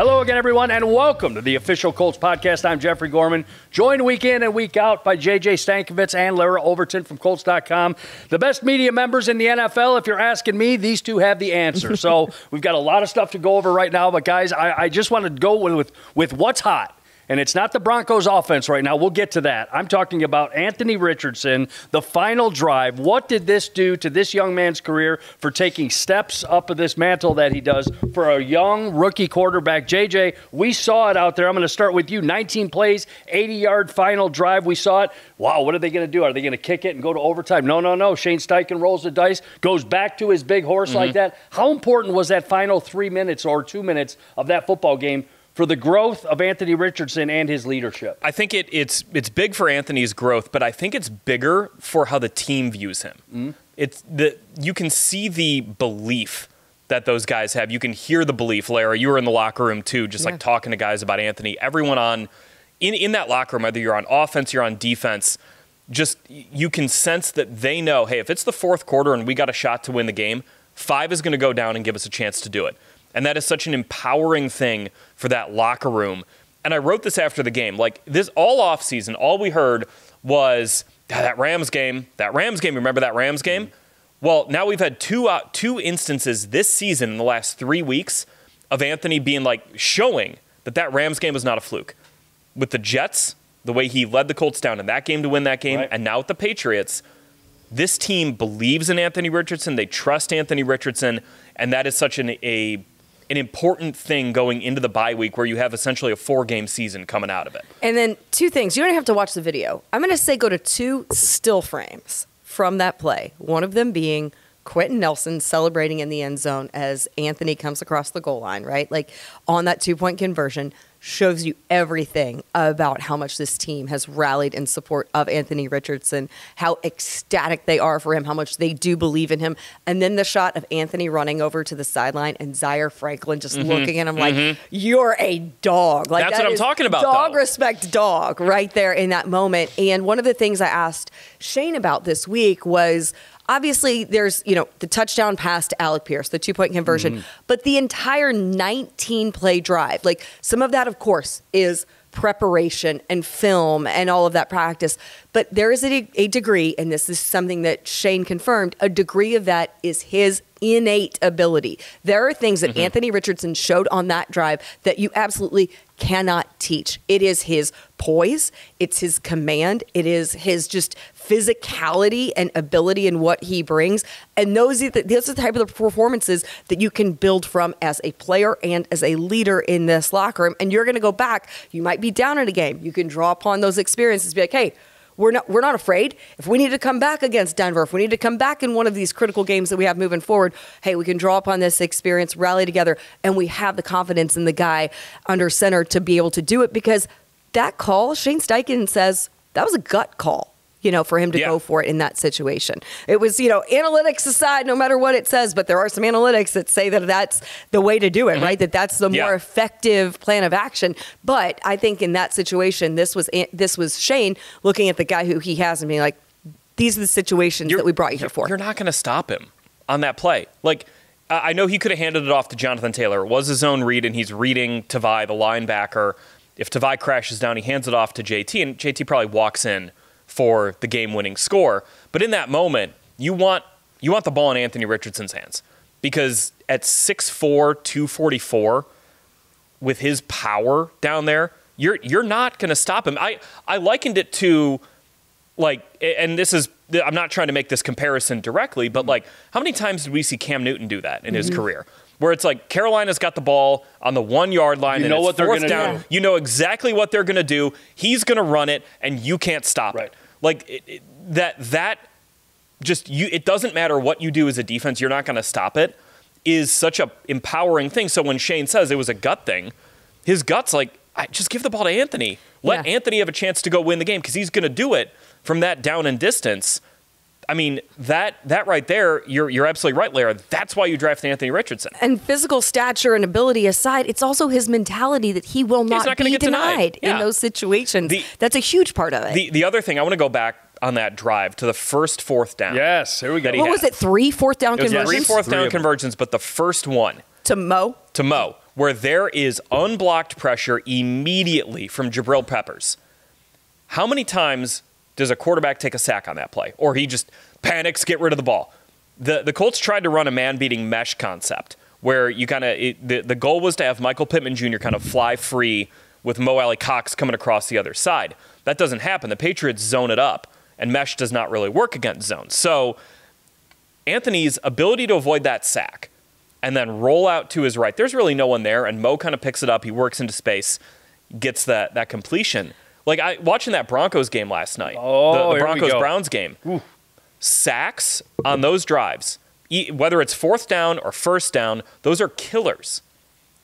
Hello again, everyone, and welcome to the official Colts podcast. I'm Jeffrey Gorman, joined week in and week out by JJ Stankovitz and Lara Overton from Colts.com. The best media members in the NFL. If you're asking me, these two have the answer. So we've got a lot of stuff to go over right now, but guys, I just want to go with what's hot. And it's not the Broncos offense right now. We'll get to that. I'm talking about Anthony Richardson, the final drive. What did this do to this young man's career for taking steps up of this mantle that he does for a young rookie quarterback? JJ, we saw it out there. I'm going to start with you. 19 plays, 80-yard final drive. We saw it. Wow, what are they going to do? Are they going to kick it and go to overtime? No. Shane Steichen rolls the dice, goes back to his big horse like that. How important was that final 3 minutes or 2 minutes of that football game for the growth of Anthony Richardson and his leadership? I think it's big for Anthony's growth, but I think it's bigger for how the team views him. You can see the belief that those guys have. You can hear the belief. Lara, you were in the locker room too, just like talking to guys about Anthony. Everyone in that locker room, whether you're on offense, you're on defense, just you can sense that they know, hey, if it's the fourth quarter and we got a shot to win the game, 5 is going to go down and give us a chance to do it. And that is such an empowering thing for that locker room. And I wrote this after the game. Like, this all offseason, all we heard was that Rams game. Remember that Rams game? Well, now we've had two instances this season in the last 3 weeks of Anthony being showing that Rams game was not a fluke. With the Jets, the way he led the Colts down in that game to win that game, and now with the Patriots, this team believes in Anthony Richardson. They trust Anthony Richardson, and that is such an important thing going into the bye week where you have essentially a 4-game season coming out of it. And then 2 things. You don't have to watch the video. I'm going to say go to 2 still frames from that play. One of them being Quentin Nelson celebrating in the end zone as Anthony comes across the goal line, right? Like on that 2-point conversion, shows you everything about how much this team has rallied in support of Anthony Richardson, how ecstatic they are for him, how much they do believe in him. And then the shot of Anthony running over to the sideline and Zaire Franklin just looking at him like, you're a dog. Like, that's what I'm talking about, dog though. Respect dog right there in that moment. And one of the things I asked Shane about this week was, obviously, there's, the touchdown pass to Alec Pierce, the 2-point conversion, but the entire 19-play drive, like some of that, of course, is preparation and film and all of that practice. But there is a degree, and this is something that Shane confirmed, a degree of that is his innate ability. There are things that Anthony Richardson showed on that drive that you absolutely cannot teach. It is his poise, it's his command, it is his just physicality and ability and what he brings. And those are the type of performances that you can build from as a player and as a leader in this locker room. And you're going to go back. You might be down in a game. You can draw upon those experiences, be like, hey, we're not afraid. If we need to come back against Denver, if we need to come back in one of these critical games that we have moving forward, hey, we can draw upon this experience, rally together, and we have the confidence in the guy under center to be able to do it, because that call, Shane Steichen says, that was a gut call, for him to go for it in that situation. It was, analytics aside, no matter what it says, but there are some analytics that say that that's the way to do it, right? That's the more effective plan of action. But I think in that situation, this was Shane looking at the guy who he has and being like, these are the situations that we brought you here for. You're not going to stop him on that play. I know he could have handed it off to Jonathan Taylor. It was his own read, and he's reading Tavai, the linebacker. If Tavai crashes down, he hands it off to JT, and JT probably walks in for the game-winning score. But in that moment, you want the ball in Anthony Richardson's hands, because at 6'4", 244, with his power down there, you're not going to stop him. I likened it to, and this is, I'm not trying to make this comparison directly, but how many times did we see Cam Newton do that in his career? Where it's like Carolina's got the ball on the 1-yard line, and it's fourth down. Do. You know exactly what they're going to do. He's going to run it, and you can't stop it. It doesn't matter what you do as a defense, you're not going to stop it, is such a empowering thing. So when Shane says it was a gut thing, his gut's just give the ball to Anthony. Let Anthony have a chance to go win the game, because he's going to do it from that down and distance. I mean, that right there, you're absolutely right, Lara. That's why you draft Anthony Richardson. And physical stature and ability aside, it's also his mentality that he will not be denied in those situations. That's a huge part of it. The other thing, I want to go back on that drive to the first fourth down. Yes, here we go. What was it, 3 fourth down conversions? 3 fourth down conversions, but the first one. To Mo, where there is unblocked pressure immediately from Jabril Peppers. How many times does a quarterback take a sack on that play? Or he just panics, get rid of the ball? The Colts tried to run a man-beating mesh concept where you kind of the goal was to have Michael Pittman Jr. kind of fly free with Mo Alley Cox coming across the other side. That doesn't happen. The Patriots zone it up, and mesh does not really work against zones. So Anthony's ability to avoid that sack and then roll out to his right, there's really no one there, and Mo kind of picks it up. He works into space, gets that completion. Like watching that Broncos game last night, the Broncos-Browns game. Ooh. Sacks on those drives, whether it's fourth down or first down, those are killers.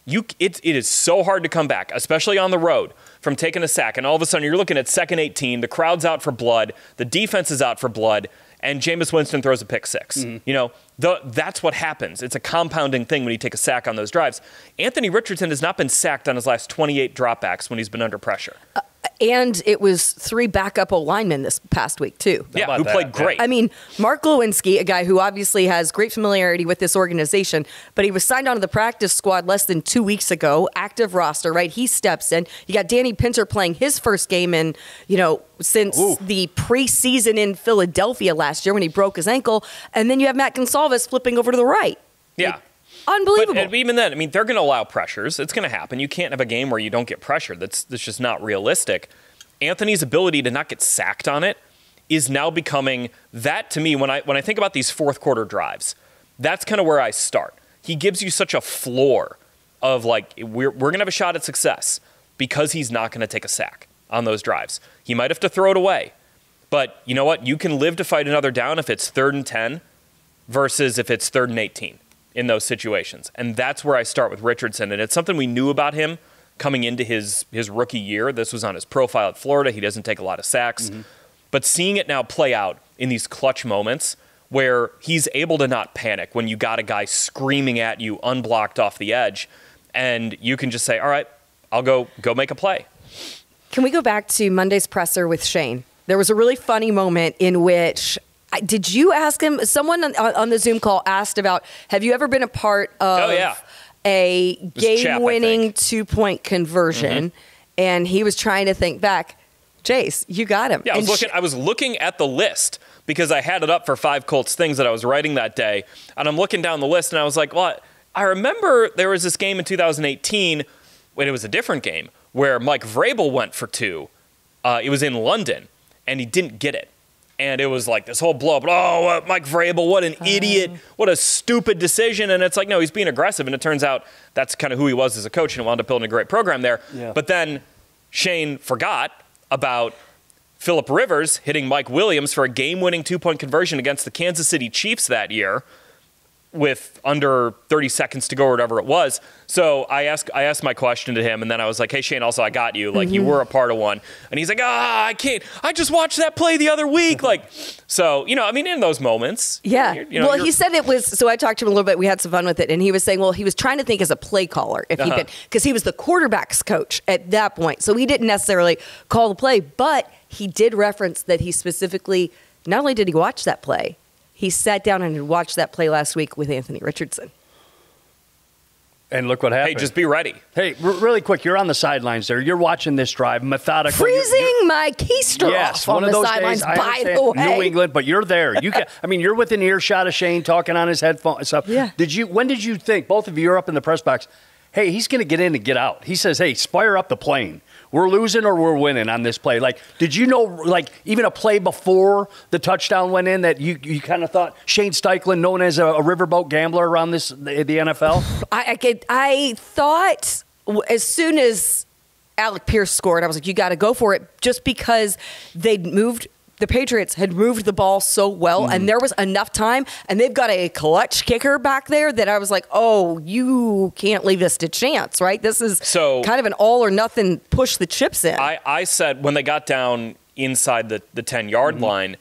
It is so hard to come back, especially on the road, from taking a sack. And all of a sudden, you're looking at second 18, the crowd's out for blood, the defense is out for blood, and Jameis Winston throws a pick six. That's what happens. It's a compounding thing when you take a sack on those drives. Anthony Richardson has not been sacked on his last 28 dropbacks when he's been under pressure. And it was 3 backup linemen this past week, too. Yeah, who played great. I mean, Mark Lewinsky, a guy who obviously has great familiarity with this organization, but he was signed onto the practice squad less than 2 weeks ago, active roster, right? He steps in. You got Danny Pinter playing his first game since the preseason in Philadelphia last year when he broke his ankle. And then you have Matt Gonsalves flipping over to the right. Yeah. Unbelievable. But even then, I mean, they're going to allow pressures. It's going to happen. You can't have a game where you don't get pressured. That's just not realistic. Anthony's ability to not get sacked on it is now becoming that to me. When I think about these fourth quarter drives, that's kind of where I start. He gives you such a floor of like, we're going to have a shot at success because he's not going to take a sack on those drives. He might have to throw it away. But you know what? You can live to fight another down if it's 3rd and 10 versus if it's 3rd and 18. In those situations. And that's where I start with Richardson. And it's something we knew about him coming into his rookie year. This was on his profile at Florida. He doesn't take a lot of sacks. Mm-hmm. But seeing it now play out in these clutch moments where he's able to not panic when you got a guy screaming at you unblocked off the edge, and you can just say, all right, I'll go make a play. Can we go back to Monday's presser with Shane? There was a really funny moment in which did you ask him? Someone on the Zoom call asked about, have you ever been a part of a game-winning 2-point conversion? Mm-hmm. And he was trying to think back. Jace, you got him. Yeah, I was looking at the list because I had it up for 5 Colts things that I was writing that day. And I'm looking down the list, and I was like, well, I remember there was this game in 2018 when it was a different game where Mike Vrabel went for 2. It was in London, and he didn't get it. And it was like this whole blow up. Oh, Mike Vrabel, what an idiot. What a stupid decision. And it's like, no, he's being aggressive. And it turns out that's kind of who he was as a coach and wound up building a great program there. Yeah. But then Shane forgot about Phillip Rivers hitting Mike Williams for a game-winning 2-point conversion against the Kansas City Chiefs that year with under 30 seconds to go or whatever it was. So I asked my question to him, and then I was like, hey, Shane, also I got you. Like, you were a part of one. And he's like, I can't. I just watched that play the other week. Like, so, I mean, in those moments. Yeah. He said it was, so I talked to him a little bit. We had some fun with it. And he was saying, well, he was trying to think as a play caller if he'd been, because he was the quarterback's coach at that point. So he didn't necessarily call the play, but he did reference that he specifically, not only did he watch that play, he sat down and watched that play last week with Anthony Richardson. And look what happened. Hey, just be ready. Hey, really quick, you're on the sidelines there. You're watching this drive, methodical. Freezing my keister off on the sidelines, by the way. New England, but you're there. You're within earshot of Shane talking on his headphone and stuff. Yeah. When did you think, both of you are up in the press box, hey, he's going to get in and get out? He says, hey, fire up the plane. We're losing or we're winning on this play. Like, did you know, like, even a play before the touchdown went in that you kind of thought Shane Steichen, known as a riverboat gambler around the NFL? I thought as soon as Alec Pierce scored, I was like, you got to go for it, just because the Patriots had moved the ball so well, and there was enough time, and they've got a clutch kicker back there that I was like, oh, you can't leave this to chance, right? This is kind of an all or nothing, push the chips in. I said when they got down inside the 10-yard line,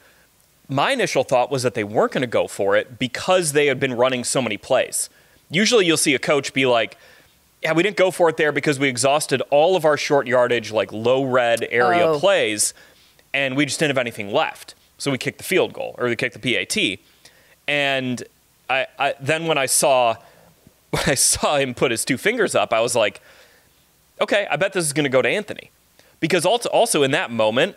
my initial thought was that they weren't going to go for it because they had been running so many plays. Usually you'll see a coach be like, yeah, we didn't go for it there because we exhausted all of our short yardage, like low red area plays, and we just didn't have anything left. So we kicked the field goal, or we kicked the PAT. And I then when I saw when I saw him put his two fingers up, I was like, okay, I bet this is going to go to Anthony. Because also in that moment,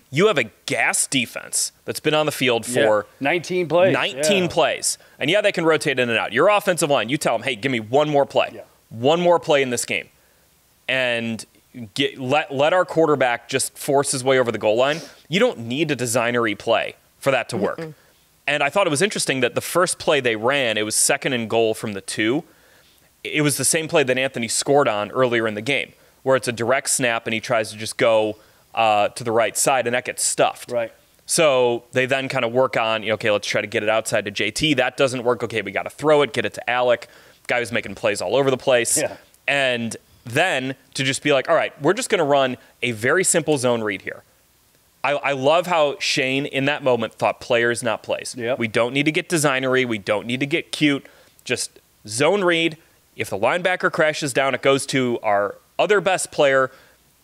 you have a gas defense that's been on the field for 19 plays. 19 plays. And they can rotate in and out. Your offensive line, you tell them, hey, give me one more play. Yeah. One more play in this game. And let our quarterback just force his way over the goal line. You don't need a designery play for that to work. Mm-mm. And I thought it was interesting that the first play they ran, it was 2nd and goal from the 2. It was the same play that Anthony scored on earlier in the game, where it's a direct snap and he tries to just go to the right side, and that gets stuffed. Right. So they then kind of work on, okay, let's try to get it outside to JT. That doesn't work. Okay, we got to throw it, get it to Alec. Guy who's making plays all over the place. Yeah. And then to just be like, all right, we're just going to run a very simple zone read here. I love how Shane in that moment thought players, not plays. Yep. We don't need to get designery. We don't need to get cute. Just zone read. If the linebacker crashes down, it goes to our other best player.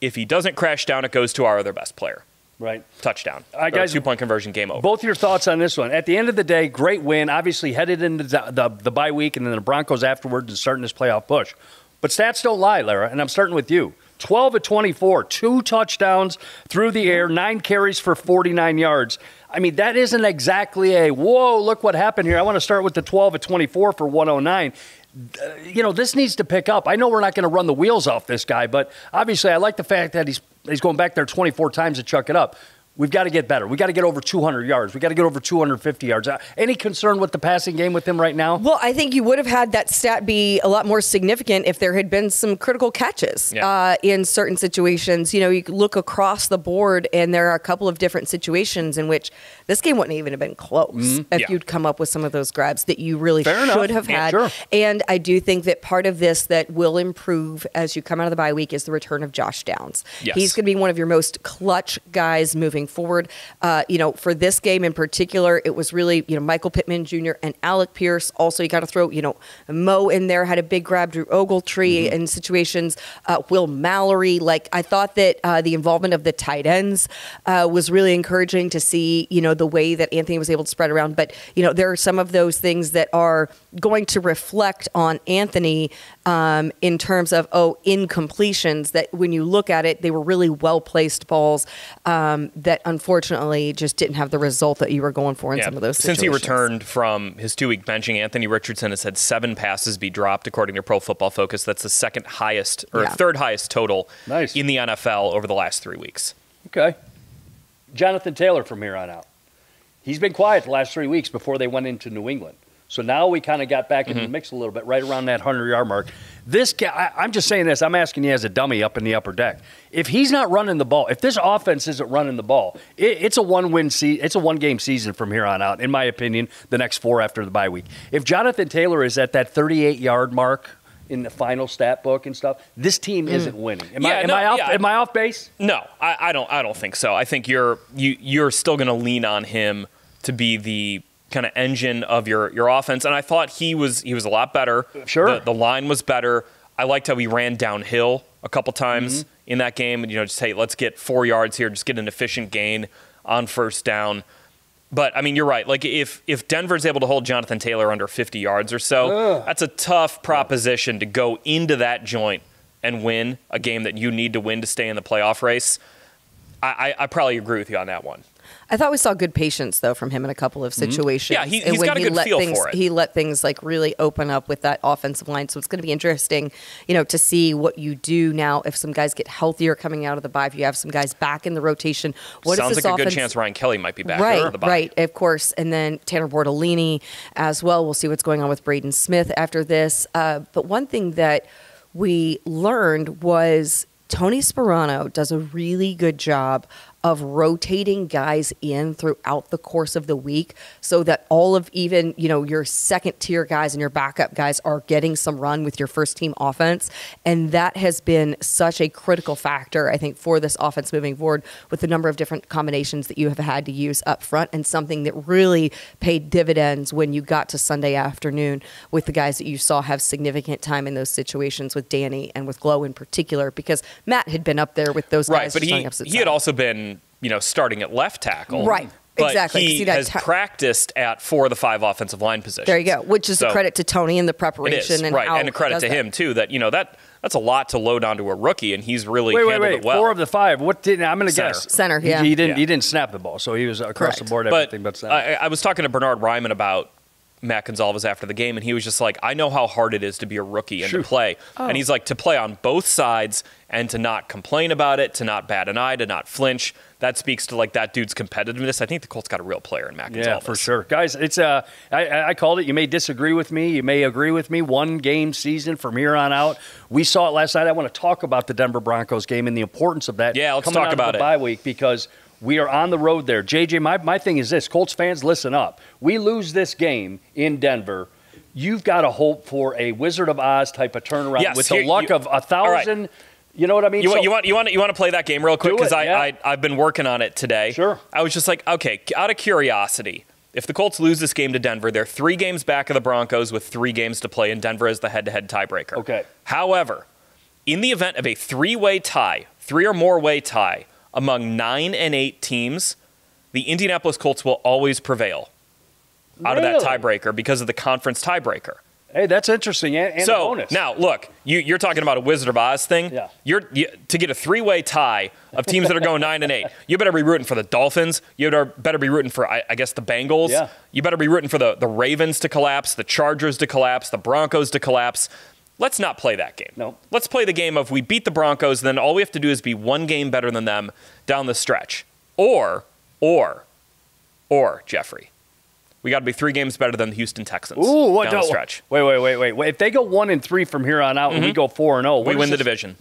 If he doesn't crash down, it goes to our other best player. Right. Touchdown. Guys, 2-point conversion, game over. Both your thoughts on this one. At the end of the day, great win. Obviously headed into the bye week and then the Broncos afterwards and starting this playoff push. But stats don't lie, Lara, and I'm starting with you. 12 of 24, 2 touchdowns through the air, 9 carries for 49 yards. I mean, that isn't exactly a, whoa, look what happened here. I want to start with the 12 of 24 for 109. This needs to pick up. I know we're not going to run the wheels off this guy, but obviously I like the fact that he's going back there 24 times to chuck it up. We've got to get better. We've got to get over 200 yards. We've got to get over 250 yards. Any concern with the passing game with him right now? Well, I think you would have had that stat be a lot more significant if there had been some critical catches in certain situations. You look across the board, and there are a couple of different situations in which this game wouldn't even have been close if you'd come up with some of those grabs that you really should have had. Sure. And I do think that part of this that will improve as you come out of the bye week is the return of Josh Downs. Yes. He's going to be one of your most clutch guys moving forward. For this game in particular, it was really, Michael Pittman Jr. and Alec Pierce. Also, you got to throw, Mo in there, had a big grab, Drew Ogletree in situations. Will Mallory. I thought that the involvement of the tight ends was really encouraging to see, the way that Anthony was able to spread around. But, there are some of those things that are going to reflect on Anthony in terms of, incompletions, that when you look at it, they were really well-placed balls that unfortunately just didn't have the result that you were going for in some of those situations. Since he returned from his 2-week benching, Anthony Richardson has had 7 passes be dropped, according to Pro Football Focus. That's the second highest or third highest total in the NFL over the last 3 weeks. Okay. Jonathan Taylor from here on out. He's been quiet the last 3 weeks before they went into New England. So now we kind of got back in the mix a little bit, right around that 100-yard mark. This guy, I'm just saying this. I'm asking you as a dummy up in the upper deck. If he's not running the ball, if this offense isn't running the ball, it's a one-game season from here on out, in my opinion, the next 4 after the bye week. If Jonathan Taylor is at that 38-yard mark in the final stat book and stuff, this team isn't winning. Am I off base? No, I don't think so. I think you're still going to lean on him to be the kind of engine of your offense. And I thought he was a lot better. Sure. The line was better. I liked how he ran downhill a couple times in that game. And, just, hey, let's get 4 yards here, just get an efficient gain on first down. But, I mean, you're right. If Denver's able to hold Jonathan Taylor under 50 yards or so, that's a tough proposition to go into that joint and win a game that you need to win to stay in the playoff race. I probably agree with you on that one. I thought we saw good patience, though, from him in a couple of situations. Yeah, he's got a good feel for it. He let things really open up with that offensive line. So it's going to be interesting, to see what you do now if some guys get healthier coming out of the bye. If you have some guys back in the rotation, sounds like a good chance Ryan Kelly might be back out of the bye. Right, of course. And then Tanner Bortolini as well. We'll see what's going on with Braden Smith after this. But one thing that we learned was Tony Sparano does a really good job of rotating guys in throughout the course of the week so that all of even, your second tier guys and your backup guys are getting some run with your first team offense. And that has been such a critical factor, I think, for this offense moving forward with the number of different combinations that you have had to use up front, and something that really paid dividends when you got to Sunday afternoon with the guys that you saw have significant time in those situations with Danny and with Glow in particular, because Matt had been up there with those guys. Right, but he had also been, starting at left tackle. Right. But Exactly, 'cause he he'd had has practiced at 4 of the 5 offensive line positions. There you go, which is So a credit to Tony and the It preparation. is, and right. how And a credit he to does him, too, that, that's a lot to load onto a rookie, and he's really handled it well. 4 of the 5. What did I'm going to Center. guess? Center, yeah. He didn't snap the ball, so he was across the Correct. board But everything but snap. I was talking to Bernard Ryman about Matt Gonzalez after the game, and he was just like, I know how hard it is to be a rookie and to play. Oh. And he's like, to play on both sides and to not complain about it, to not bat an eye, to not flinch. That speaks to like that dude's competitiveness. I think the Colts got a real player in Matt Gonzalez. Yeah, for sure. Guys, it's I called it. You may disagree with me. You may agree with me. 1 game season from here on out. We saw it last night. I want to talk about the Denver Broncos game and the importance of that. Yeah, let's coming talk out about of the it. bye week because we are on the road there. JJ, my thing is this. Colts fans, listen up. We lose this game in Denver. You've got to hope for a Wizard of Oz type of turnaround Yes, with the luck of 1,000. right. You know what I mean? You want to play that game real quick Do it, because yeah. I've been working on it today. Sure. I was just like, okay, out of curiosity, if the Colts lose this game to Denver, they're 3 games back of the Broncos with 3 games to play, and Denver is the head-to-head tiebreaker. Okay. However, in the event of a 3-way tie, 3 or more way tie among 9 and 8 teams, the Indianapolis Colts will always prevail out of that Really? tiebreaker because of the conference tiebreaker. Hey, that's interesting and a So bonus. now, look, you're talking about a Wizard of Oz thing. Yeah. To get a 3-way tie of teams that are going 9 and 8. You better be rooting for the Dolphins. You better be rooting for, I guess, the Bengals. Yeah. You better be rooting for the Ravens to collapse, the Chargers to collapse, the Broncos to collapse. Let's not play that game. No. Let's play the game of we beat the Broncos, then all we have to do is be 1 game better than them down the stretch. Or Jeffrey, we got to be 3 games better than the Houston Texans down the stretch. Wait. If they go 1-3 from here on out and we go 4-0, We win the division.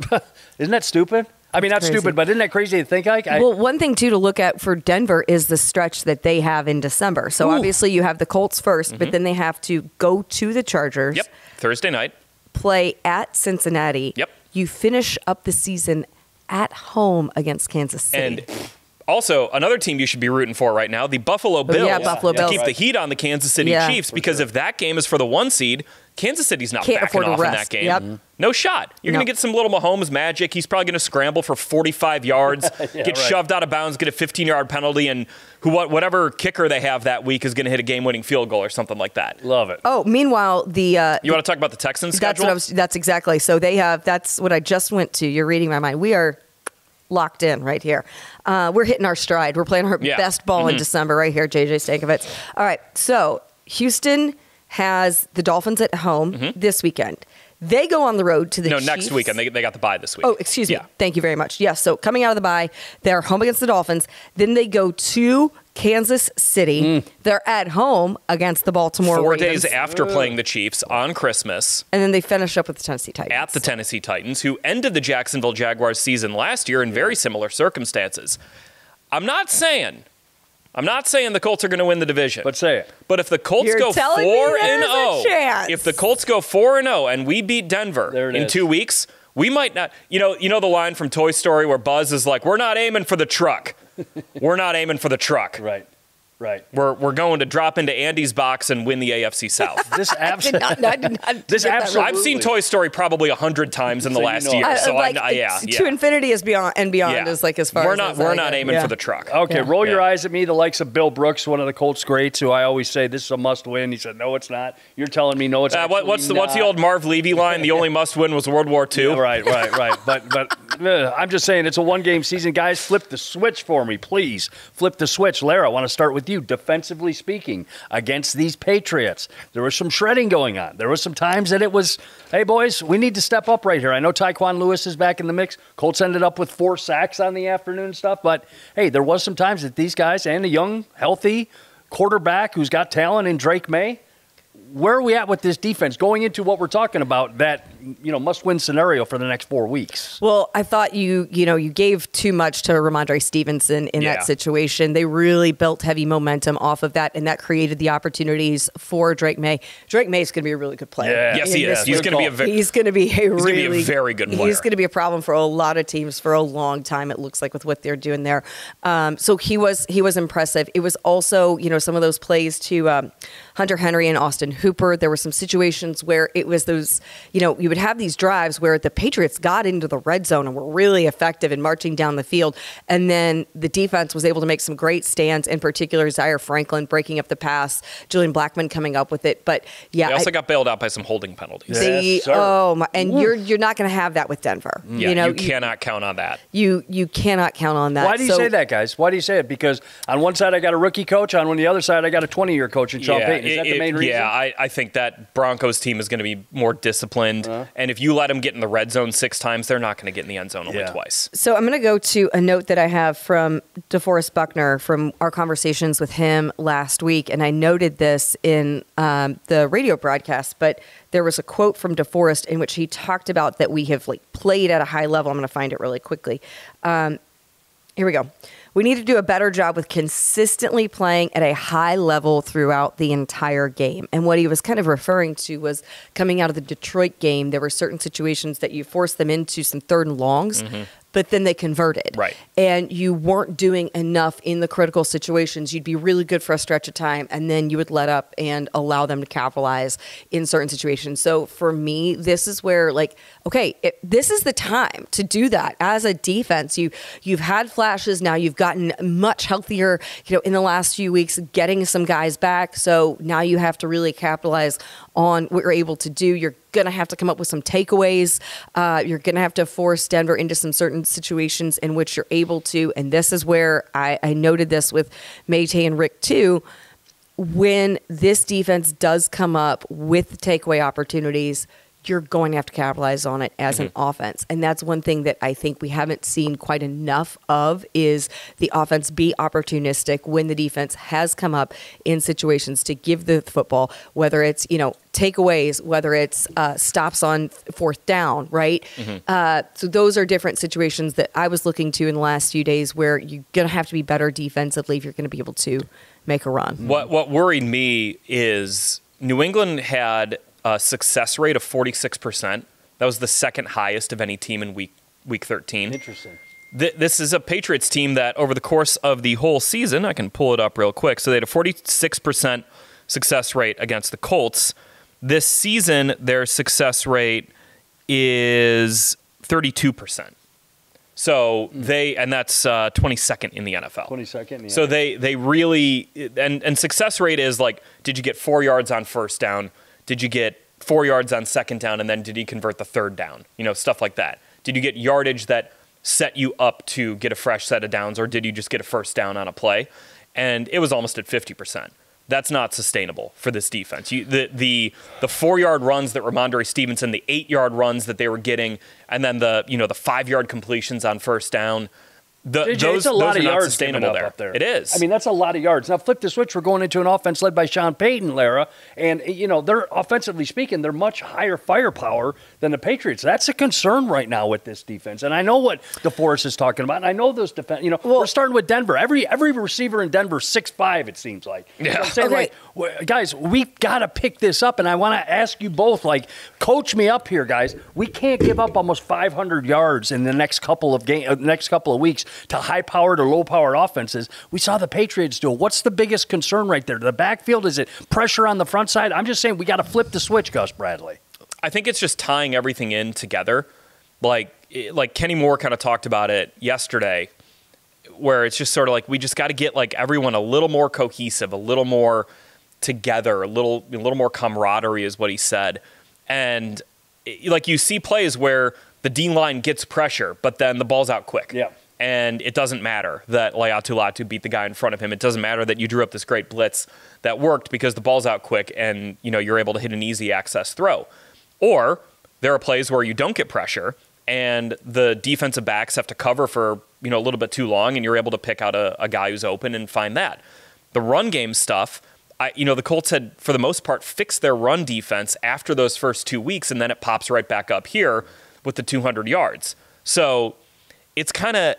Isn't that stupid? I mean, not crazy. stupid, but isn't that crazy to think, Ike? Well, one thing, too, to look at for Denver is the stretch that they have in December. So, obviously, you have the Colts first, but then they have to go to the Chargers. Yep. Thursday night. Play at Cincinnati. Yep. You finish up the season at home against Kansas City. And also, another team you should be rooting for right now, the Buffalo Bills. yeah, Buffalo to Bills. keep the heat on the Kansas City Yeah. Chiefs, because if that game is for the 1 seed, Kansas City's not Can't backing afford to off in rest. that game. Yep. No shot. You're No. going to get some little Mahomes magic. He's probably going to scramble for 45 yards, get right. shoved out of bounds, get a 15-yard penalty, and whatever kicker they have that week is going to hit a game-winning field goal or something like that. Love it. Oh, meanwhile, the You want to talk about the Texans that's schedule? that's exactly. So they have. That's what I just went to. You're reading my mind. We are locked in right here. We're hitting our stride. We're playing our Yeah. best ball in December right here, JJ Stankovitz. All right. So Houston has the Dolphins at home this weekend. They go on the road to the No, Chiefs. next weekend. They got the bye this week. Oh, excuse me. Yeah. Thank you very much. Yes. So coming out of the bye, they're home against the Dolphins. Then they go to Kansas City. They're at home against the Baltimore 4 Ravens. days after playing the Chiefs on Christmas. And then they finish up with the Tennessee Titans. At the Tennessee Titans, who ended the Jacksonville Jaguars season last year in very similar circumstances. I'm not saying the Colts are going to win the division. But say it. But if the Colts You're go telling me 4-0, there's a chance. if the Colts go 4-0 and we beat Denver There it in is. 2 weeks, we might not. You know the line from Toy Story where Buzz is like, "We're not aiming for the truck. We're not aiming for the truck. Right. We're going to drop into Andy's box and win the AFC South." This I did absolutely. not get that This right. absolutely- I've seen Toy Story probably 100 times in the So you last know year, it. so like, yeah. To infinity is beyond and beyond is like as far we're as not as we're I not go. aiming Yeah. for the truck. Okay, Yeah. roll your Yeah. eyes at me, the likes of Bill Brooks, one of the Colts greats, who I always say this is a must-win. He said, "No, it's not." You're telling me, "No, it's What's the not. old Marv Levy line? The only must-win was World War II. Yeah, right. But I'm just saying it's a 1-game season, guys. Flip the switch for me, please. Flip the switch, Lara. I want to start with you. Defensively speaking, against these Patriots, there was some shredding going on. There was some times that it was, "Hey, boys, we need to step up right here." I know Tyquan Lewis is back in the mix. Colts ended up with 4 sacks on the afternoon stuff, but hey, there was some times that these guys and a young, healthy quarterback who's got talent in Drake May. Where are we at with this defense going into what we're talking about, that must-win scenario for the next 4 weeks? Well, I thought you gave too much to Ramondre Stevenson in Yeah. that situation. They really built heavy momentum off of that, and that created the opportunities for Drake May. Drake May is going to be a really good player. Yeah. Yes, in he this is. He's going to be a very He's going to be a gonna be a really very good player. He's going to be a problem for a lot of teams for a long time. It looks like with what they're doing there. So he was impressive. It was also some of those plays to Hunter Henry and Austin Hooper. There were some situations where it was those you would have these drives where the Patriots got into the red zone and were really effective in marching down the field. And then the defense was able to make some great stands, in particular, Zaire Franklin breaking up the pass, Julian Blackmon coming up with it. But yeah, They also got bailed out by some holding penalties. Yes, sir. You're not going to have that with Denver. Yeah, you cannot count on that. You cannot count on that. Why do you say that, guys? Why do you say it? Because on one side I got a rookie coach, on the other side I got a 20-year coach in Sean Payton. Is that the main reason? Yeah, I think that Broncos team is going to be more disciplined. And if you let them get in the red zone 6 times, they're not going to get in the end zone only twice. So I'm going to go to a note that I have from DeForest Buckner from our conversations with him last week. And I noted this in the radio broadcast, but there was a quote from DeForest in which he talked about that we have played at a high level. I'm going to find it really quickly. Here we go. We need to do a better job with consistently playing at a high level throughout the entire game. And what he was kind of referring to was coming out of the Detroit game, there were certain situations that you forced them into some 3rd and longs, but then they converted. Right. And you weren't doing enough in the critical situations. You'd be really good for a stretch of time, and then you would let up and allow them to capitalize in certain situations. So for me, this is where, this is the time to do that as a defense. You've had flashes. Now you've gotten much healthier, in the last few weeks, getting some guys back. So now you have to really capitalize on what you're able to do. You're going to have to come up with some takeaways. You're going to have to force Denver into some certain situations in which you're able to. And this is where I noted this with Mayte and Rick too. When this defense does come up with the takeaway opportunities, you're going to have to capitalize on it as an offense. And that's one thing that I think we haven't seen quite enough of is the offense be opportunistic when the defense has come up in situations to give the football, whether it's, takeaways, whether it's stops on 4th down, right? So those are different situations that I was looking to in the last few days where you're going to have to be better defensively if you're going to be able to make a run. What worried me is New England had a success rate of 46%. That was the 2nd highest of any team in week 13. Interesting. This is a Patriots team that over the course of the whole season, I can pull it up real quick. So they had a 46% success rate against the Colts. This season, their success rate is 32%. So and that's 22nd in the NFL. 22nd. Yeah. So they really and success rate is did you get 4 yards on 1st down? Did you get 4 yards on 2nd down, and then did he convert the 3rd down? Stuff like that. Did you get yardage that set you up to get a fresh set of downs, or did you just get a 1st down on a play? And it was almost at 50%. That's not sustainable for this defense. The 4-yard runs that Ramondre Stevenson, the 8-yard runs that they were getting, and then the 5-yard completions on 1st down. It's a lot of yards sustainable up there. It is. I mean, that's a lot of yards. Now, flip the switch. We're going into an offense led by Sean Payton, Lara. And, they're offensively speaking, they're much higher firepower than the Patriots. That's a concern right now with this defense. And I know what DeForest is talking about. And I know those defense. We're starting with Denver. Every receiver in Denver is 6'5", it seems like. Yeah. You know what I'm saying? Okay. Guys, we've got to pick this up. And I want to ask you both, coach me up here, guys. We can't give up almost 500 yards in the next couple of weeks to high-powered or low-powered offenses. We saw the Patriots do it. What's the biggest concern right there? The backfield? Is it pressure on the front side? I'm just saying we got to flip the switch, Gus Bradley. I think it's just tying everything in together. Like Kenny Moore kind of talked about it yesterday, where it's just sort of we just got to get everyone a little more cohesive, a little more together, a little more camaraderie is what he said. And you see plays where the D line gets pressure, but then the ball's out quick. Yeah. And it doesn't matter that Laiatu Latu beat the guy in front of him. It doesn't matter that you drew up this great blitz that worked because the ball's out quick and you're able to hit an easy access throw. Or there are plays where you don't get pressure and the defensive backs have to cover for a little bit too long and you're able to pick out a guy who's open and find that. The run game stuff, the Colts had, for the most part, fixed their run defense after those first 2 weeks, and then it pops right back up here with the 200 yards. So it's kind of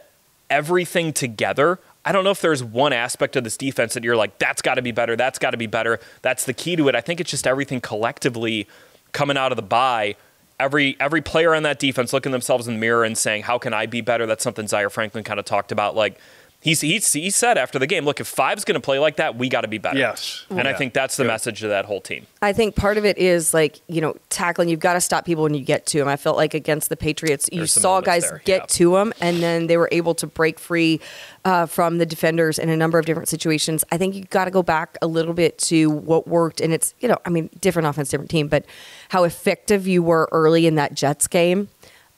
everything together. I don't know if there's one aspect of this defense that you're that's got to be better, that's got to be better. That's the key to it. I think it's just everything collectively coming out of the bye. Every player on that defense looking themselves in the mirror and saying, how can I be better? That's something Zaire Franklin kind of talked about. He said after the game, look, if Five's going to play like that, we got to be better. Yes. And I think that's the message to that whole team. I think part of it is tackling. You've got to stop people when you get to them. I felt like against the Patriots, you saw guys get to them, and then they were able to break free from the defenders in a number of different situations. I think you've got to go back a little bit to what worked, and it's different offense, different team, but how effective you were early in that Jets game.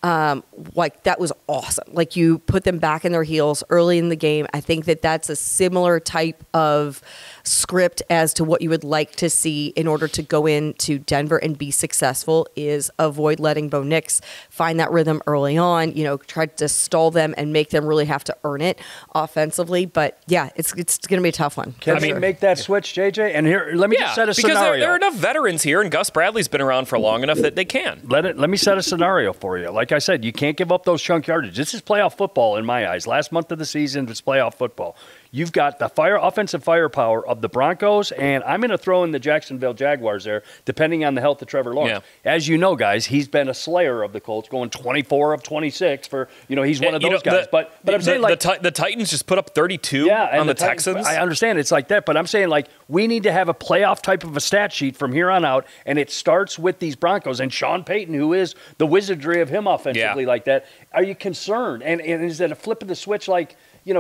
That was awesome. Like, you put them back in their heels early in the game. I think that's a similar type of script as to what you would like to see in order to go into Denver and be successful, is avoid letting Bo Nix find that rhythm early on, try to stall them and make them really have to earn it offensively. But yeah, it's going to be a tough one. Can we make that switch, JJ? And here, let me just set a scenario. Because there are enough veterans here, and Gus Bradley's been around for long enough that they can. Let me set a scenario for you. Like I said, you can't give up those chunk yardage. This is playoff football in my eyes. Last month of the season, it's playoff football. You've got the offensive firepower of the Broncos, and I'm going to throw in the Jacksonville Jaguars there, depending on the health of Trevor Lawrence. Yeah. As you know, guys, he's been a slayer of the Colts, going 24 of 26 for, he's one of those guys. But I'm saying, the Titans just put up 32 on the Texans. I understand it's like that, but I'm saying, we need to have a playoff type of a stat sheet from here on out, and it starts with these Broncos and Sean Payton, who is the wizardry of him offensively like that. Are you concerned? And is it a flip of the switch like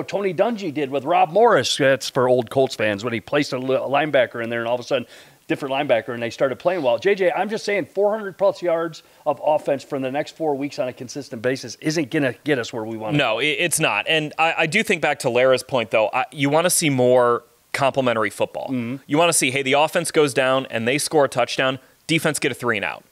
Tony Dungy did with Rob Morris? That's for old Colts fans, when he placed a linebacker in there and all of a sudden different linebacker and they started playing well. JJ, I'm just saying 400-plus yards of offense for the next 4 weeks on a consistent basis isn't going to get us where we want to go. No, it's not. And I do think back to Lara's point, though, you want to see more complementary football. Mm-hmm. You want to see, hey, the offense goes down and they score a touchdown, defense get a 3-and-out.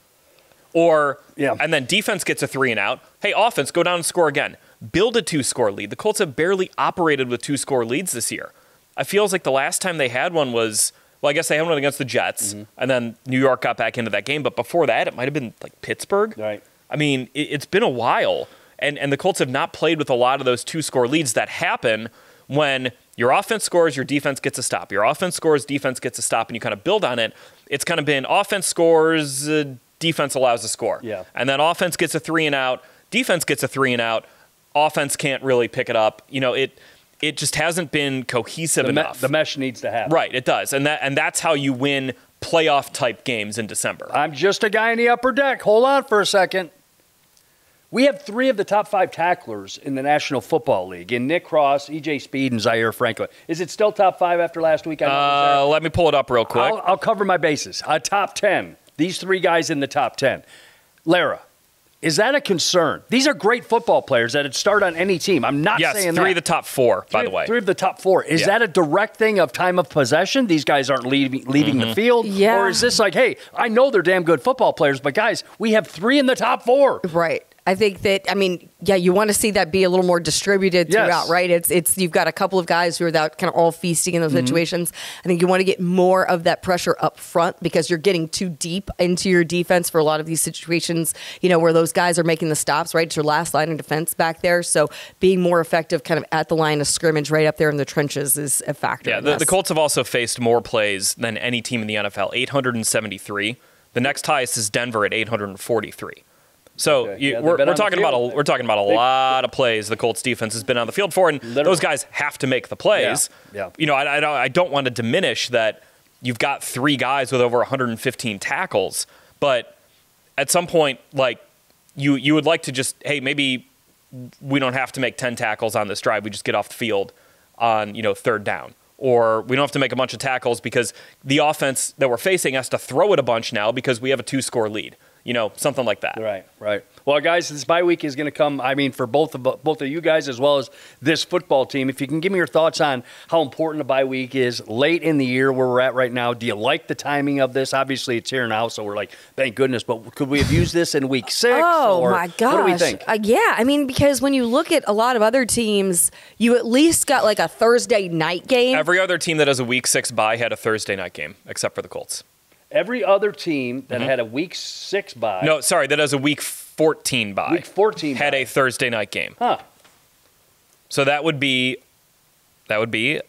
And then defense gets a 3-and-out. Hey, offense, go down and score again. Build a 2-score lead. The Colts have barely operated with 2-score leads this year. It feels like the last time they had one was, I guess they had one against the Jets, and then New York got back into that game. But before that, it might have been Pittsburgh. Right. I mean, it's been a while, and the Colts have not played with a lot of those 2-score leads that happen when your offense scores, your defense gets a stop. Your offense scores, defense gets a stop, and you kind of build on it. It's kind of been offense scores, defense allows a score. Yeah. And then offense gets a 3-and-out, defense gets a 3-and-out, offense can't really pick it up. It just hasn't been cohesive enough. The mesh needs to happen. Right, it does. And that's how you win playoff-type games in December. I'm just a guy in the upper deck. Hold on for a second. We have 3 of the top 5 tacklers in the National Football League, in Nick Cross, E.J. Speed, and Zaire Franklin. Is it still top 5 after last week? Let me pull it up real quick. I'll cover my bases. Top 10. These 3 guys in the top 10. Lara, is that a concern? These are great football players that would start on any team. I'm not saying that. Yes, 3 of the top 4, by the way. 3 of the top 4. Is that a direct thing of time of possession? These guys aren't leaving the field? Yeah. Or is this like, hey, I know they're damn good football players, but guys, we have 3 in the top 4. Right. I think that, you want to see that be a little more distributed throughout, right? It's you've got a couple of guys who are that kind of all feasting in those situations. I think you want to get more of that pressure up front because you're getting too deep into your defense for a lot of these situations, where those guys are making the stops, right? It's your last line of defense back there. So being more effective kind of at the line of scrimmage right up there in the trenches is a factor. Yeah, the Colts have also faced more plays than any team in the NFL, 873. The next highest is Denver at 843. So we're talking about a lot of plays the Colts defense has been on the field for, and those guys have to make the plays. Yeah. I don't want to diminish that you've got 3 guys with over 115 tackles, but at some point, you would like to just, hey, maybe we don't have to make 10 tackles on this drive. We just get off the field on 3rd down. Or we don't have to make a bunch of tackles because the offense that we're facing has to throw it a bunch now because we have a 2-score lead. Something like that. Right. Well, guys, this bye week is going to come, for both of you guys as well as this football team. If you can give me your thoughts on how important a bye week is late in the year where we're at right now. Do you like the timing of this? Obviously, it's here now, so we're like, thank goodness. But could we have used this in week 6? Oh, my gosh. What do we think? Because when you look at a lot of other teams, you at least got a Thursday night game. Every other team that has a week 6 bye had a Thursday night game, except for the Colts. Every other team that had a week 6 bye. No, sorry, that has a week 14 bye. Week 14 had a Thursday night game. Huh. So that would be the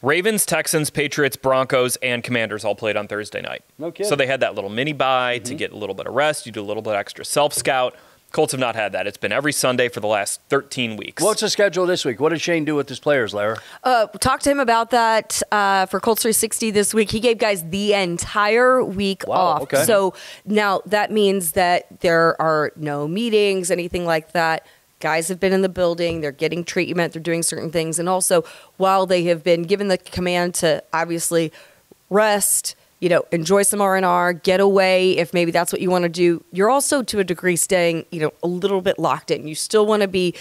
Ravens, Texans, Patriots, Broncos, and Commanders all played on Thursday night. Okay. So they had that little mini bye to get a little bit of rest. You do a little bit extra self-scout. Colts have not had that. It's been every Sunday for the last 13 weeks. What's the schedule this week? What did Shane do with his players, Lara? Talked to him about that for Colts 360 this week. He gave guys the entire week off. Okay. So now that means that there are no meetings, anything like that. Guys have been in the building. They're getting treatment. They're doing certain things. And also, while they have been given the command to obviously rest, enjoy some R&R, get away if maybe that's what you want to do, you're also to a degree staying, a little bit locked in. You still want to be,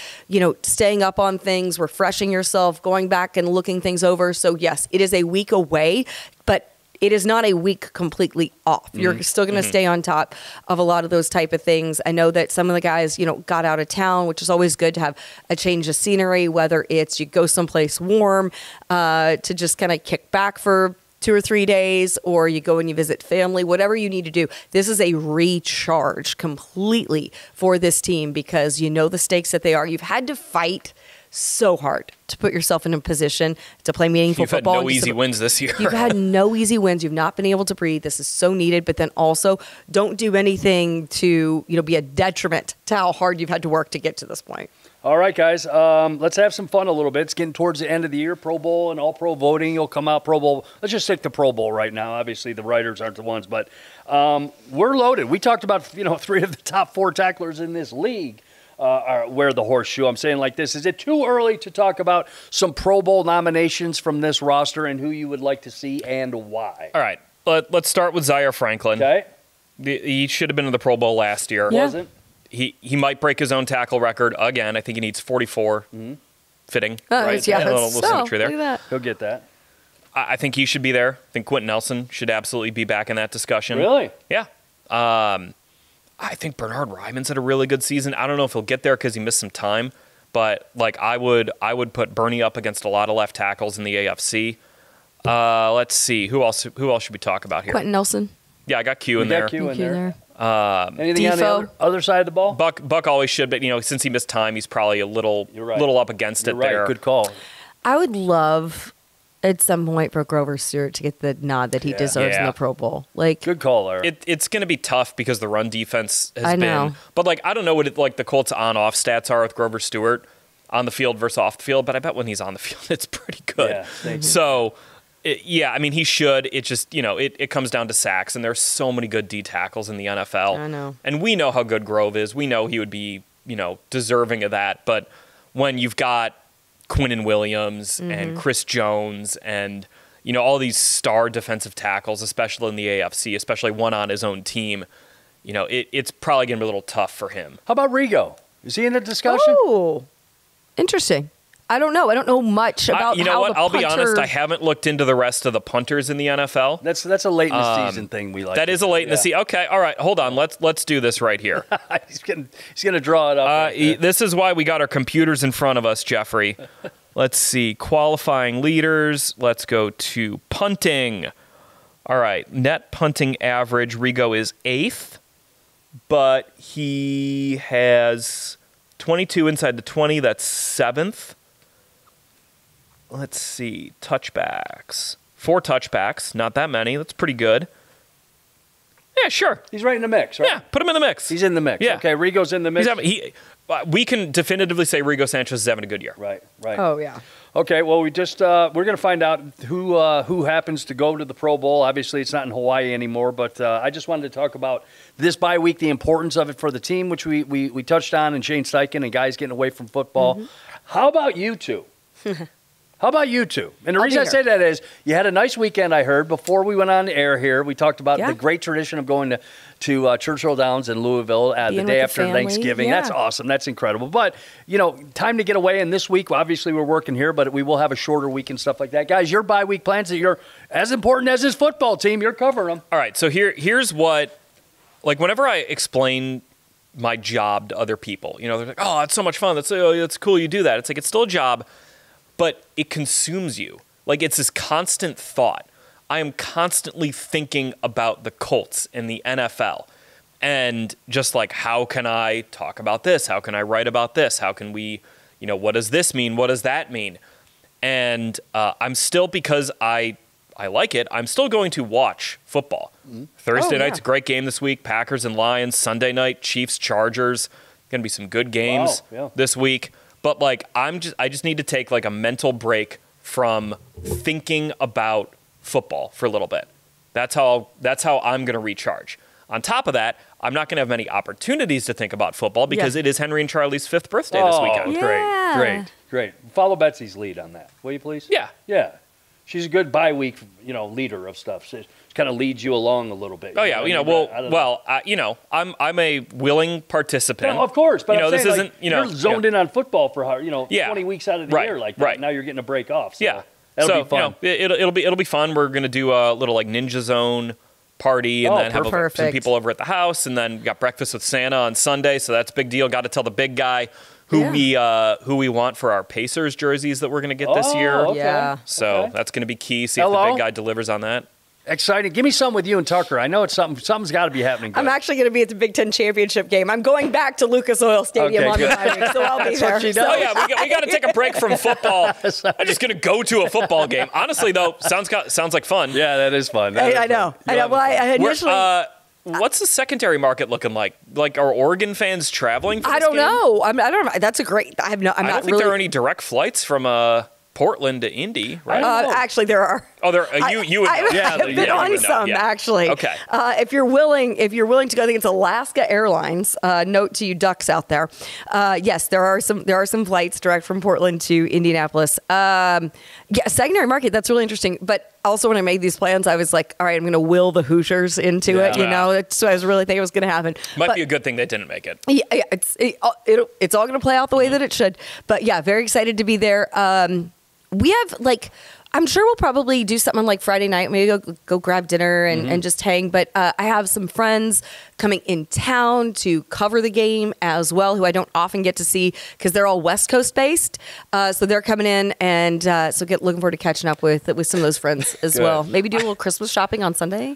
staying up on things, refreshing yourself, going back and looking things over. So yes, it is a week away, but it is not a week completely off. You're still going to stay on top of a lot of those type of things. I know that some of the guys, got out of town, which is always good to have a change of scenery, whether it's you go someplace warm to just kind of kick back for 2 or 3 days, or you go and you visit family, whatever you need to do. This is a recharge completely for this team because the stakes that they are. You've had to fight so hard to put yourself in a position to play meaningful football. You've had no easy wins this year. You've had no easy wins. You've not been able to breathe. This is so needed, but then also don't do anything to be a detriment to how hard you've had to work to get to this point. All right, guys, let's have some fun a little bit. It's getting towards the end of the year. Pro Bowl and All-Pro voting will come out. Pro Bowl. Let's just stick to Pro Bowl right now. Obviously, the writers aren't the ones, but we're loaded. We talked about 3 of the top 4 tacklers in this league wear the horseshoe. I'm saying like this. Is it too early to talk about some Pro Bowl nominations from this roster and who you would like to see and why? All right, let's start with Zaire Franklin. Okay. He should have been in the Pro Bowl last year. Yeah. Wasn't? He might break his own tackle record again. I think he needs 44. Fitting, right? Yeah, A little symmetry there. Look at that. He'll get that. I think he should be there. I think Quentin Nelson should absolutely be back in that discussion. Really? Yeah. I think Bernhard Ryman's had a really good season. I don't know if he'll get there because he missed some time, but I would put Bernie up against a lot of left tackles in the AFC. Let's see who else should we talk about here? Quentin Nelson. Yeah, I got Q in You got there. Q in Thank you there. there. Anything on the other side of the ball? Buck always should, but since he missed time, he's probably a little up against You're it right. there. Good call. I would love at some point for Grover Stewart to get the nod that he deserves in Yeah. the Pro Bowl. Like, Good call, Lara. It's going to be tough because the run defense has I been. know. But I don't know what the Colts on-off stats are with Grover Stewart on the field versus off the field, but I bet when he's on the field, it's pretty good. Yeah, thank you. So, he should. It just, it comes down to sacks, and there's so many good D tackles in the NFL. I know. And we know how good Grove is. We know he would be, deserving of that. But when you've got Quinnen Williams and Chris Jones and all these star defensive tackles, especially in the AFC, especially one on his own team, it's probably going to be a little tough for him. How about Rigo? Is he in the discussion? oh, interesting. I don't know. I don't know much about You know how what? the I'll be punter- honest. I haven't looked into the rest of the punters in the NFL. That's a late in the season thing we like. That is a late in the season. Okay, all right. Hold on. Let's do this right here. he's gonna draw it up. right there. This is why we got our computers in front of us, Jeffrey. Let's see. Qualifying leaders. Let's go to punting. All right. Net punting average. Rigo is 8th, but he has 22 inside the 20. That's 7th. Let's see. Touchbacks. 4 touchbacks. Not that many. That's pretty good. Yeah, sure. He's right in the mix, right? Yeah, put him in the mix. He's in the mix. Yeah. Okay, Rigo's in the mix. We can definitively say Rigo Sanchez is having a good year. Right. Oh, yeah. Okay, well, we just we're going to find out who happens to go to the Pro Bowl. Obviously, it's not in Hawaii anymore, but I just wanted to talk about this bye week, the importance of it for the team, which we touched on, and Shane Steichen and guys getting away from football. How about you two? How about you two? And the reason I say that is you had a nice weekend, I heard, before we went on the air here. We talked about the great tradition of going to Churchill Downs in Louisville the day after Thanksgiving. Yeah. That's awesome. That's incredible. But, time to get away. And this week, obviously, we're working here, but we will have a shorter week and stuff like that. Guys, your bye week plans that you're as important as this football team. You're covering them. All right, so here's what, whenever I explain my job to other people, they're like, oh, it's so much fun. That's cool you do that. It's it's still a job. But it consumes you. It's this constant thought. I am constantly thinking about the Colts and the NFL. And just how can I talk about this? How can I write about this? How can we, what does this mean? What does that mean? And I'm still, because I like it, I'm still going to watch football. Thursday night's a great game this week. Packers and Lions. Sunday night, Chiefs, Chargers. Going to be some good games this week. But like I just need to take like a mental break from thinking about football for a little bit. That's how I'm going to recharge. On top of that, I'm not going to have many opportunities to think about football because it is Henry and Charlie's 5th birthday this weekend. Yeah. Great. Follow Betsy's lead on that, will you please? Yeah. She's a good bye-week, leader of stuff. She kind of leads you along a little bit. Oh yeah, I'm a willing participant. No, of course, but I'm this saying, isn't you're zoned in on football for 20 weeks out of the year like that. Right. Now you're getting a break off. So that'll be fun. It'll be fun. We're gonna do a little like Ninja Zone party and then have some people over at the house, and then we got breakfast with Santa on Sunday. So that's a big deal. Got to tell the big guy who we want for our Pacers jerseys that we're going to get this year. Okay. Yeah. So that's going to be key. See if the big guy delivers on that. Exciting. Give me some with you and Tucker. I know it's something's got to be happening. Good. I'm actually going to be at the Big Ten championship game. I'm going back to Lucas Oil Stadium on the Friday, so I'll be there. What she does. Oh yeah, we got to take a break from football. I'm just going to go to a football game. Honestly, though, sounds like fun. Yeah, that is fun. I know. Well, I initially. What's the secondary market looking like? Like, are Oregon fans traveling for this I don't game? know. I don't know. That's a great. I don't think there are any direct flights from Portland to Indy, right? Actually, there are. Oh, there. You would know. I've been on some actually. Okay. If you're willing to go, I think it's Alaska Airlines. Note to you ducks out there. Yes, there are some flights direct from Portland to Indianapolis. Secondary market. That's really interesting. But also, when I made these plans, I was like, all right, I'm going to will the Hoosiers into it. That's what I was really thinking was going to happen. Might be a good thing they didn't make it. Yeah, it's all going to play out the way that it should. But yeah, very excited to be there. We have I'm sure we'll probably do something like Friday night, maybe go grab dinner and just hang. But I have some friends coming in town to cover the game as well, who I don't often get to see because they're all West Coast based. So they're coming in, and looking forward to catching up with some of those friends as well. Maybe do a little Christmas shopping on Sunday.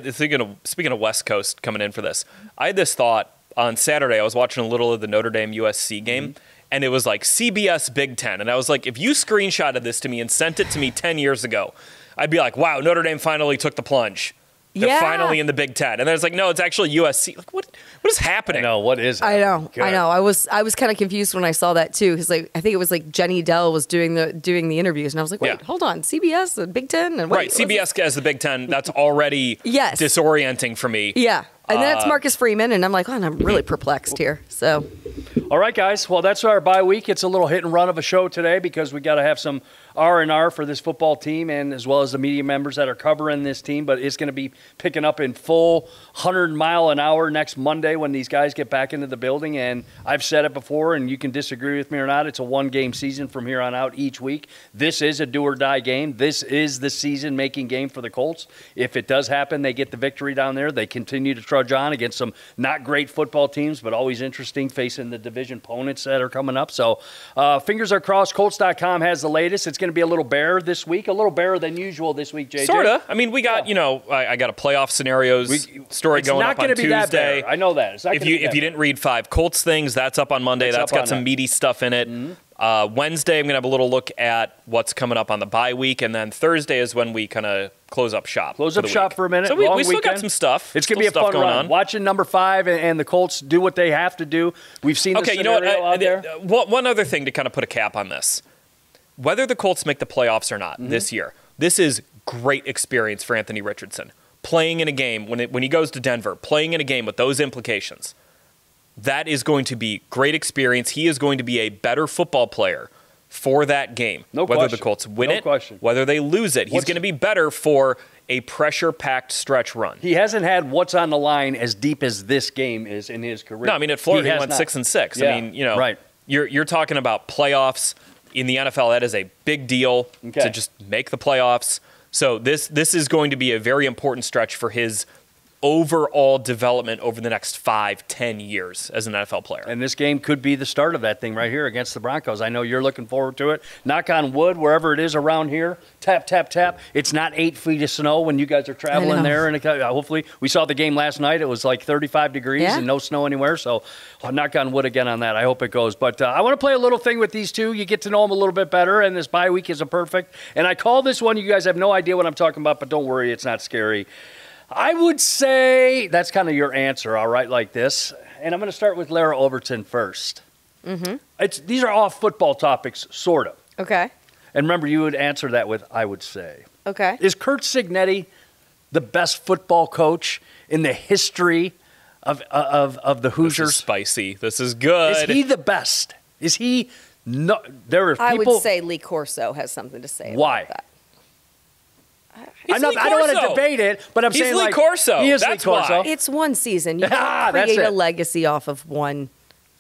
Speaking of West Coast coming in for this, I had this thought on Saturday. I was watching a little of the Notre Dame USC game. And it was like CBS Big Ten. And I was like, if you screenshotted this to me and sent it to me 10 years ago, I'd be like, wow, Notre Dame finally took the plunge. They're finally in the Big Ten. And then it's like, no, it's actually USC. Like, what is happening? No, what is it? I know. I was kind of confused when I saw that too, because I think it was like Jenny Dell was doing the interviews, and I was like, wait, hold on, CBS, the Big Ten, and right, CBS as the Big Ten. That's already disorienting for me. Yeah. And then it's Marcus Freeman, and I'm like, I'm really perplexed here. So, all right, guys. Well, that's our bye week. It's a little hit and run of a show today because we got to have some R&R for this football team, and as well as the media members that are covering this team. But it's going to be picking up in full 100-mile-an-hour next Monday when these guys get back into the building. And I've said it before, and you can disagree with me or not. It's a one-game season from here on out each week. This is a do-or-die game. This is the season-making game for the Colts. If it does happen, they get the victory down there. They continue to trudge on against some not great football teams, but always interesting facing the division opponents that are coming up. So fingers are crossed. Colts.com has the latest. It's going to be a little better this week, a little better than usual this week, JJ. Sort of. I mean, we got, I got a playoff scenarios story going up on Tuesday. That better. I know that. If you didn't read 5 Colts things, that's up on Monday. That's got some meaty stuff in it. Mm-hmm. Wednesday, I'm going to have a little look at what's coming up on the bye week, and then Thursday is when we kind of close up shop. For a minute. So we still got some stuff. It's going to be a fun run. Watching number 5 and the Colts do what they have to do. We've seen the scenario out there. One other thing to kind of put a cap on this. Whether the Colts make the playoffs or not this year, this is great experience for Anthony Richardson. Playing in a game, when he goes to Denver, playing in a game with those implications, that is going to be great experience. He is going to be a better football player for that game. Whether the Colts win it, whether they lose it. He's going to be better for a pressure-packed stretch run. He hasn't had what's on the line as deep as this game is in his career. No, I mean, at Florida, he went 6-6. Yeah. I mean, you're talking about playoffs. In the NFL, that is a big deal to just make the playoffs. So this is going to be a very important stretch for his overall development over the next 5-10 years as an NFL player. And this game could be the start of that thing right here against the Broncos. I know you're looking forward to it. Knock on wood, wherever it is around here. Tap, tap, tap. It's not 8 feet of snow when you guys are traveling there. And hopefully, we saw the game last night. It was like 35 degrees and no snow anywhere. So knock on wood again on that. I hope it goes. But I want to play a little thing with these two. You get to know them a little bit better. And this bye week is a perfect. And I call this one, you guys have no idea what I'm talking about, but don't worry, it's not scary. I would say that's kind of your answer, all right, like this. And I'm going to start with Lara Overton first. Mm-hmm. These are all football topics, sort of. Okay. And remember, you would answer that with, I would say. Okay. Is Curt Cignetti the best football coach in the history of the Hoosiers? This is spicy. This is good. Is he the best? Is he? No. There are people. I would say Lee Corso has something to say Why? about that. He's Lee I don't want to Corso. debate it, but I'm He's saying Lee like Corso. he is That's Lee Corso. why. It's one season. You Ah, can't that's create a it. legacy off of one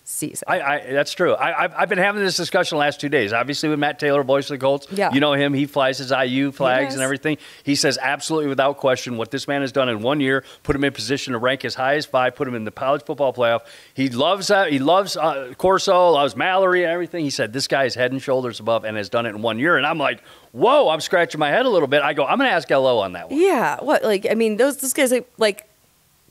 season. That's true. I've been having this discussion the last 2 days. Obviously, with Matt Taylor, voice of the Colts. Yeah. You know him. He flies his IU flags does. and everything. He says absolutely without question what this man has done in 1 year, put him in position to rank as high as 5, put him in the college football playoff. He loves Corso, loves Mallory and everything. He said this guy is head and shoulders above and has done it in 1 year. And I'm like, whoa, I'm scratching my head a little bit. I go, I'm going to ask LO on that one. Yeah. What? Like, I mean, those guys like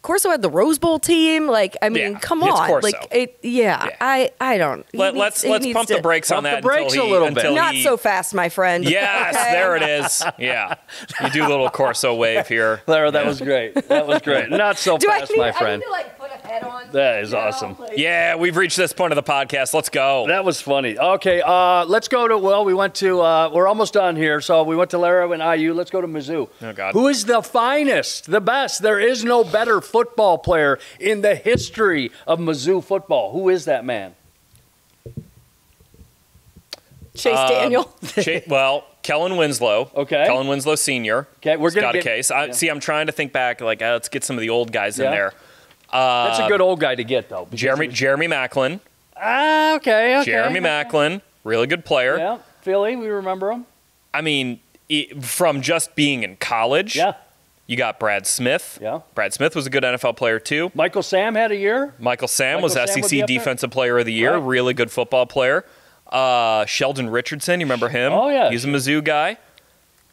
Corso had the Rose Bowl team. Like, I mean, Yeah, come it's on. Corso. Like, Yeah. I don't. Let's pump the brakes on Pump that the brakes until a little he, bit. until Not he- so fast, my friend. Yes, Okay? there it is. Yeah, you do a little Corso wave here. Lara, that was great. That was great. Not so Do fast, my friend. I need to like put a head on? That is awesome. Yeah, we've reached this point of the podcast. Let's go. That was funny. Okay, let's go to, we went to, we're almost done here. So we went to Lara and IU. Let's go to Mizzou. Oh, God. Who is the finest, the best? There is no better football player in the history of Mizzou football. Who is that man? Chase Daniel. Kellen Winslow. Okay. Kellen Winslow Sr. Okay, we're gonna got get- a case. See, I'm trying to think back. Like, let's get some of the old guys in Yeah. there. That's a good old guy to get, though. because Jeremy Macklin. Okay. Jeremy Macklin, really good player. Yeah, Philly, we remember him. I mean, from just being in college. Yeah. You got Brad Smith. Yeah. Brad Smith was a good NFL player too. Michael Sam had a year. Michael Sam Michael was Sam would be SEC up there? Defensive Player of the Year. Right. Really good football player. Sheldon Richardson, you remember him? Oh, yeah. He's a Mizzou guy.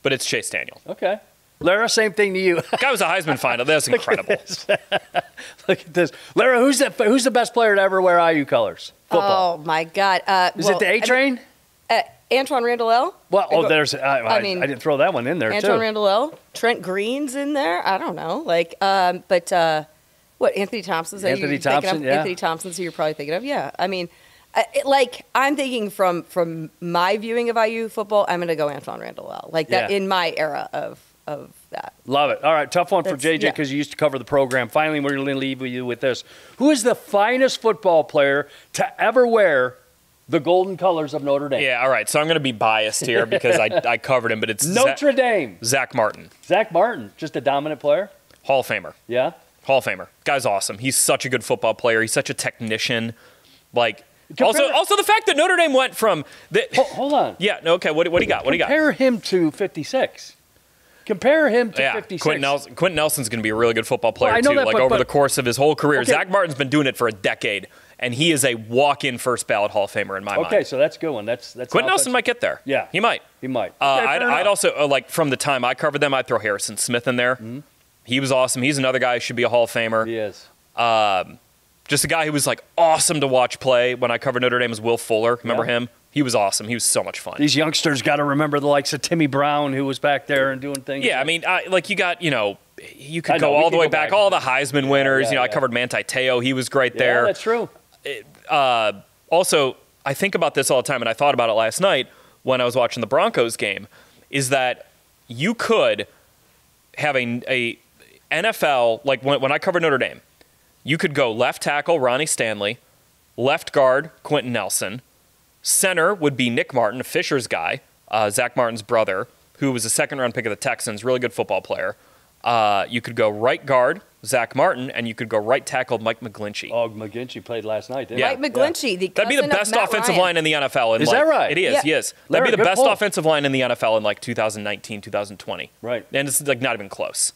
But it's Chase Daniel. Okay. Lara, same thing to you. Guy was a Heisman finalist. That's incredible. Look at this. Lara, who's the best player to ever wear IU colors? Football. Oh my God. Is it the A Train? Antoine Randall? Well, there's. I mean, didn't throw that one in there Antoine too. Randall? Trent Green's in there? I don't know. Like, but what, Anthony Thompson's? Anthony Thompson, yeah. Anthony Thompson's who you're probably thinking of. Yeah. I mean, I'm thinking from my viewing of IU football, I'm going to go Antoine Randall. Like that Yeah. in my era of that. Love it. All right, tough one for That's- JJ yeah. because you used to cover the program. Finally, we're going to leave you with this. Who is the finest football player to ever wear the golden colors of Notre Dame? Yeah, all right. So I'm going to be biased here because I covered him, but it's Notre Dame. Zach Martin, Zach Martin, just a dominant player. Hall of Famer. Yeah. Hall of Famer. Guy's awesome. He's such a good football player. He's such a technician. Like, Compare- also the fact that Notre Dame went from the. Hold on. Yeah. No. Okay. What do you got? What do you got? Compare him to 56. Compare him to Yeah, 56. Quentin Nelson's going to be a really good football player Well, I know too. that, like but- over but- the course of his whole career, Okay. Zach Martin's been doing it for a decade, and he is a walk-in first ballot Hall of Famer in my mind. Okay, so that's a good one. That's Quentin Nelson might get there. Yeah. he might. He might. Okay, fair enough. I'd also like from the time I covered them, I'd throw Harrison Smith in there. Mm-hmm. He was awesome. He's another guy who should be a Hall of Famer. He is. Just a guy who was like awesome to watch play when I covered Notre Dame was Will Fuller. Remember Yeah. him? He was awesome. He was so much fun. These youngsters got to remember the likes of Timmy Brown, who was back there and doing things. Yeah, I mean, you got, you could I know, go we all could the way go back, back. all the Heisman winners. yeah, I yeah. covered Manti Te'o. He was great Yeah, there. that's true. Also, I think about this all the time, and I thought about it last night when I was watching the Broncos game, is that you could have a NFL, like when I covered Notre Dame, you could go left tackle Ronnie Stanley, left guard Quentin Nelson, center would be Nick Martin, a Fisher's guy, Zach Martin's brother, who was a second-round pick of the Texans, really good football player. You could go right guard Zach Martin, and you could go right tackle Mike McGlinchey. Oh, McGinty played last night, didn't Yeah. he? Mike McGlinchey, the That'd be the cousin of best Matt offensive Ryan. line in the NFL. Is that right? It is, Yeah. yes. Larry, That'd be the good best pull. offensive line in the NFL in like 2019, 2020. Right. And it's like not even close.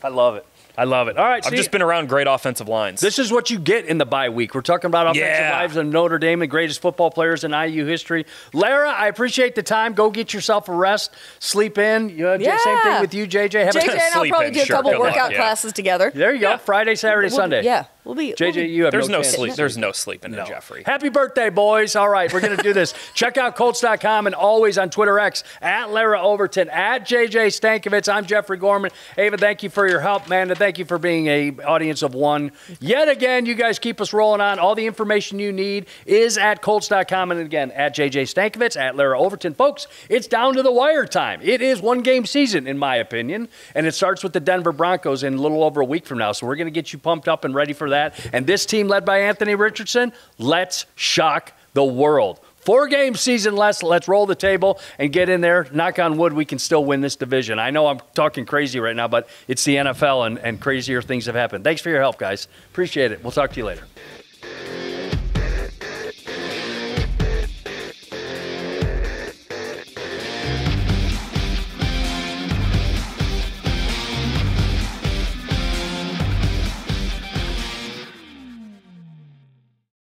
I love it. I love it. All right, I've just been around great offensive lines. This is what you get in the bye week. We're talking about offensive Yeah. lives of Notre Dame, the greatest football players in IU history. Lara, I appreciate the time. Go get yourself a rest. Sleep in. Yeah. Same thing with you, JJ. Have a JJ and I'll Sleep probably in, do a sure, couple good luck, workout yeah. classes together. There you go. Yeah. Friday, Saturday, Sunday. Yeah. JJ, you have There's no chance. sleep. There's no sleeping in Jeffrey. Happy birthday, boys. All right, we're going to do this. Check out Colts.com and always on Twitter X, at Lara Overton, at JJ Stankovitz. I'm Jeffrey Gorman. Ava, thank you for your help, man, and thank you for being a audience of one. Yet again, you guys keep us rolling on. All the information you need is at Colts.com and again, at JJ Stankovitz, at Lara Overton. Folks, it's down to the wire time. It is one-game season, in my opinion, and it starts with the Denver Broncos in a little over a week from now, so we're going to get you pumped up and ready for that. And this team led by Anthony Richardson, let's shock the world. 4-game season less. Let's roll the table and get in there. Knock on wood, we can still win this division. I know I'm talking crazy right now, but it's the NFL and crazier things have happened. Thanks for your help, guys. Appreciate it. We'll talk to you later.